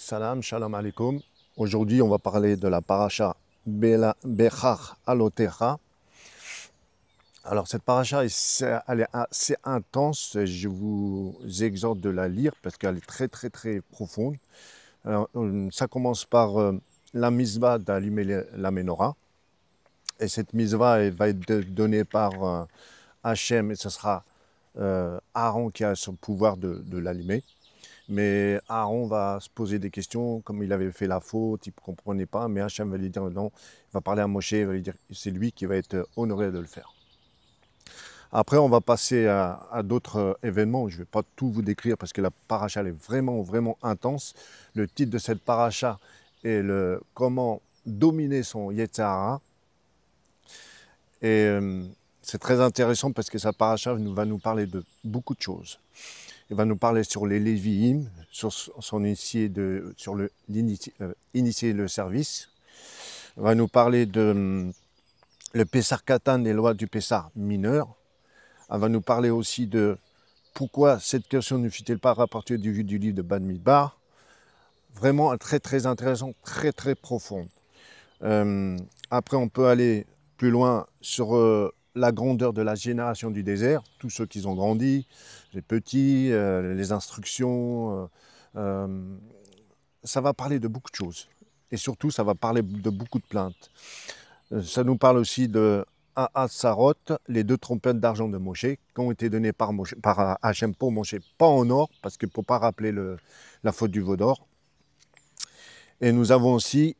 Salam, shalom alaikum. Aujourd'hui, on va parler de la paracha Bechar Alotecha. Alors, cette paracha, elle est assez intense. Je vous exhorte de la lire parce qu'elle est très, très, très profonde. Alors, ça commence par la mitzvah d'allumer la menorah. Et cette mitzvah, elle va être donnée par Hachem et ce sera Aaron qui a son pouvoir de l'allumer. Mais Aaron va se poser des questions, comme il avait fait la faute, il ne comprenait pas, mais Hachem va lui dire non, il va parler à Moshe, il va lui dire c'est lui qui va être honoré de le faire. Après, on va passer à d'autres événements. Je ne vais pas tout vous décrire parce que la paracha elle est vraiment, vraiment intense. Le titre de cette paracha est comment dominer son Yetzer Hara. Et c'est très intéressant parce que sa paracha va nous parler de beaucoup de choses. Il va nous parler sur les Lévi'im, sur son initié initier le service. Il va nous parler de le Pessar Katan, les lois du Pessar mineur. Il va nous parler aussi de pourquoi cette question ne fut-elle pas rapportée du livre de Bamidbar. Vraiment très très intéressant, très très profond. Après, on peut aller plus loin sur la grandeur de la génération du désert, tous ceux qui ont grandi, les petits, les instructions. Ça va parler de beaucoup de choses. Et surtout, ça va parler de beaucoup de plaintes. Ça nous parle aussi de Sarot, les 2 trompettes d'argent de Moshe, qui ont été données par Hachem pour Moshe, pas en or, parce qu'il ne faut pas rappeler la faute du veau d'or. Et nous avons aussi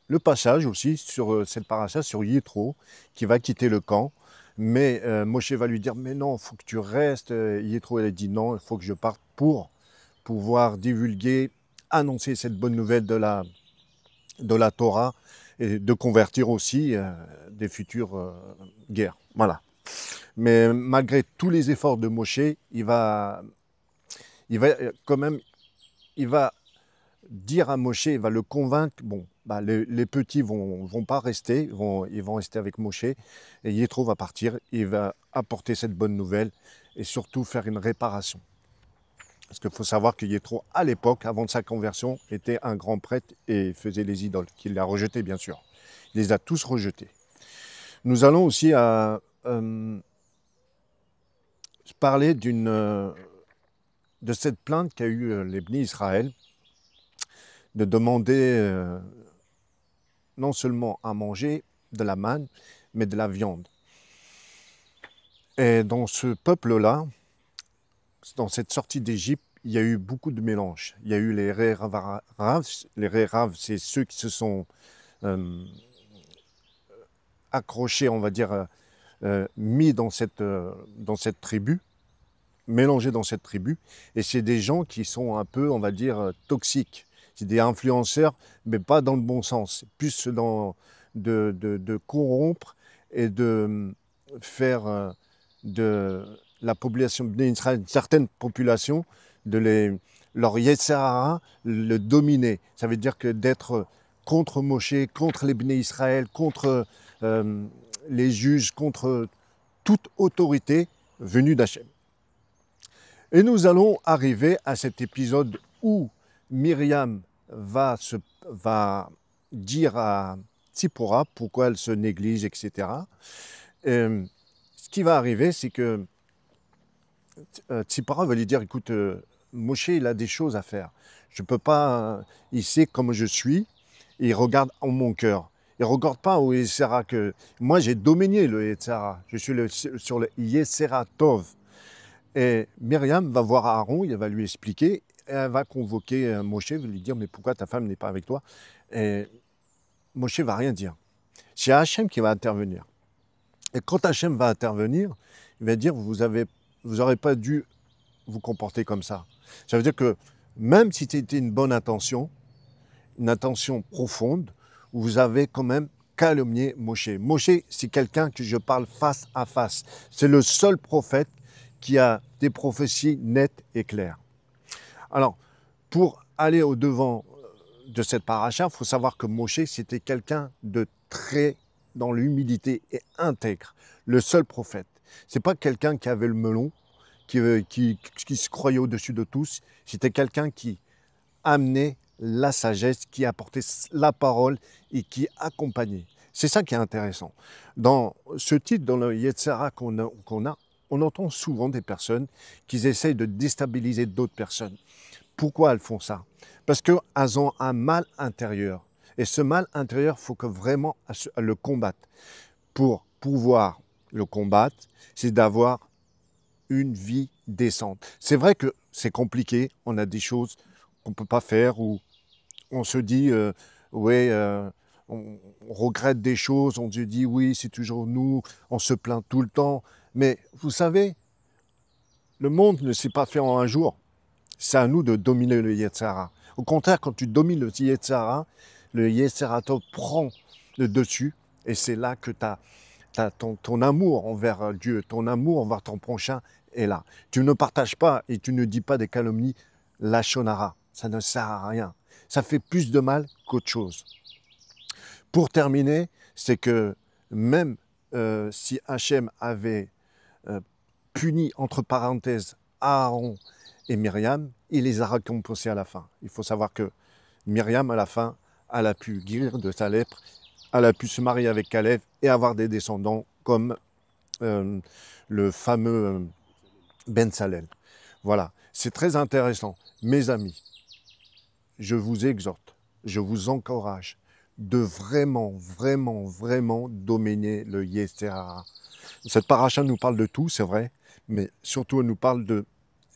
le passage aussi sur cette paracha, sur Yitro, qui va quitter le camp. Mais Moshe va lui dire, mais non, il faut que tu restes. Yitro, elle a dit non, il faut que je parte pour pouvoir divulguer, annoncer cette bonne nouvelle de la Torah et de convertir aussi des futures guerres. Voilà. Mais malgré tous les efforts de Moshe, il va quand même, il va dire à Moshe, il va le convaincre, bon, bah, les petits vont pas rester, ils vont rester avec Moshe, et Yitro va partir, il va apporter cette bonne nouvelle, et surtout faire une réparation. Parce qu'il faut savoir que Yitro, à l'époque, avant de sa conversion, était un grand prêtre et faisait les idoles, qu'il a rejetés, bien sûr. Il les a tous rejetés. Nous allons aussi parler de cette plainte qu'a eu les Bnei Israël, de demander non seulement à manger de la manne, mais de la viande. Et dans ce peuple-là, dans cette sortie d'Égypte, il y a eu beaucoup de mélanges. Il y a eu les Rerav. Les Rerav, c'est ceux qui se sont accrochés, on va dire, mis dans cette tribu, mélangés dans cette tribu. Et c'est des gens qui sont un peu, on va dire, toxiques. C'est des influenceurs, mais pas dans le bon sens. Plus dans de corrompre et de faire de la population Bnei Israël, certaines populations, leur Yetzer Hara, le dominer. Ça veut dire que d'être contre Moshe, contre les Bnei Israël, contre les juges, contre toute autorité venue d'Hachem. Et nous allons arriver à cet épisode où Myriam va dire à Tzipora pourquoi elle se néglige, etc. Et ce qui va arriver, c'est que Tzipora va lui dire, écoute, Moshe, il a des choses à faire. Je peux pas, il sait comment je suis, et il regarde en mon cœur. Il ne regarde pas au Yetzera que moi j'ai dominé le Yetzera. Je suis sur le Yetzera Tov. Et Myriam va voir Aaron, il va lui expliquer, et elle va convoquer Moshe, va lui dire mais pourquoi ta femme n'est pas avec toi? Et Moshe va rien dire. C'est Hachem qui va intervenir. Et quand Hachem va intervenir, il va dire vous n'aurez pas dû vous comporter comme ça. Ça veut dire que même si c'était une bonne intention, une intention profonde, vous avez quand même calomnié Moshe. Moshe, c'est quelqu'un que je parle face à face. C'est le seul prophète qui a des prophéties nettes et claires. Alors, pour aller au-devant de cette paracha, il faut savoir que Moshe, c'était quelqu'un de très dans l'humilité et intègre. Le seul prophète. Ce n'est pas quelqu'un qui avait le melon, qui se croyait au-dessus de tous. C'était quelqu'un qui amené la sagesse, qui a apporté la parole et qui accompagnait. C'est ça qui est intéressant. Dans ce titre, dans le Yetzirah qu'on a, on entend souvent des personnes qui essayent de déstabiliser d'autres personnes. Pourquoi elles font ça? Parce qu'elles ont un mal intérieur. Et ce mal intérieur, il faut que vraiment elles le combattent. Pour pouvoir le combattre, c'est d'avoir une vie décente. C'est vrai que c'est compliqué, on a des choses qu'on ne peut pas faire, ou on se dit, ouais, on regrette des choses, on se dit, oui, c'est toujours nous, on se plaint tout le temps. Mais vous savez, le monde ne s'est pas fait en un jour. C'est à nous de dominer le Yetzirah. Au contraire, quand tu domines le Yetzirah te prend le dessus, et c'est là que ton amour envers Dieu, ton amour envers ton prochain est là. Tu ne partages pas et tu ne dis pas des calomnies, la shonara. Ça ne sert à rien. Ça fait plus de mal qu'autre chose. Pour terminer, c'est que même si Hachem avait puni, entre parenthèses, Aaron et Myriam, il les a récompensés à la fin. Il faut savoir que Myriam, à la fin, elle a pu guérir de sa lèpre, elle a pu se marier avec Caleb et avoir des descendants comme le fameux Ben Salel. Voilà, c'est très intéressant. Mes amis, je vous exhorte, je vous encourage de vraiment, vraiment, vraiment dominer le Yetzirah. Cette paracha nous parle de tout, c'est vrai, mais surtout elle nous parle de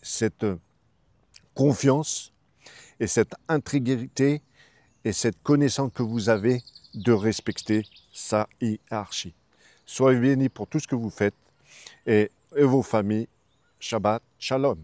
cette confiance et cette intégrité et cette connaissance que vous avez de respecter sa hiérarchie. Soyez bénis pour tout ce que vous faites et vos familles. Shabbat Shalom.